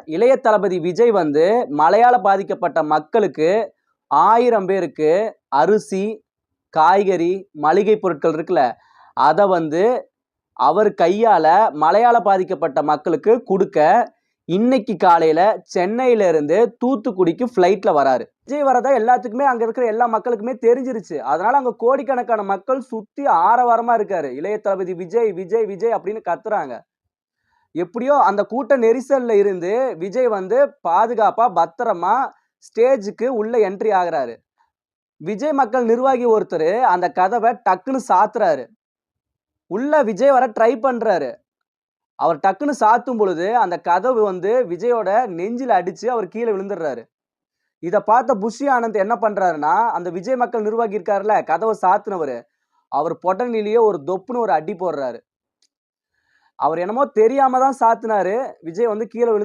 இளைய தளபதி விஜய் வந்து மழையால பாதிக்கப்பட்ட மக்களுக்கு 1000 பேருக்கு அரிசி, காய்கறி, மளிகை பொருட்கள் இருக்குல்ல, அத வந்து அவர் கையால மழையால பாதிக்கப்பட்ட மக்களுக்கு குடுக்க இன்னைக்கு காலையில சென்னையில இருந்து தூத்துக்குடிக்கு ஃப்ளைட்ல வராரு. விஜய் வரதா எல்லாத்துக்குமே அங்க இருக்கிற எல்லா மக்களுக்குமே தெரிஞ்சிருச்சு. அதனால அங்க கோடிக்கணக்கான மக்கள் சுத்தி ஆரவாரமா இருக்காரு. இளைய தளபதி விஜய், விஜய், விஜய் அப்படின்னு கத்துறாங்க. எப்படியோ அந்த கூட்ட நெரிசல்ல இருந்து விஜய் வந்து பாதுகாப்பா பத்திரமா ஸ்டேஜுக்கு உள்ள என்ட்ரி ஆகுறாரு. விஜய் மக்கள் நிர்வாகி ஒருத்தர் அந்த கதவை டக்குன்னு சாத்துறாரு. உள்ள விஜய் வர ட்ரை பண்றாரு. அவர் டக்குன்னு சாத்தும் பொழுது அந்த கதவு வந்து விஜயோட நெஞ்சில அடிச்சு அவர் கீழே விழுந்துடுறாரு. இத பார்த்த புஷி ஆனந்த் என்ன பண்றாருன்னா, அந்த விஜய் மக்கள் நிர்வாகி இருக்காருல்ல, கதவை சாத்துனவரு, அவர் பொடனிலேயே ஒரு தொப்புன்னு ஒரு அடி போடுறாரு. அவர் என்னமோ தெரியாம தான் சாத்துனாரு. விஜய் வந்து கீழே விழுந்து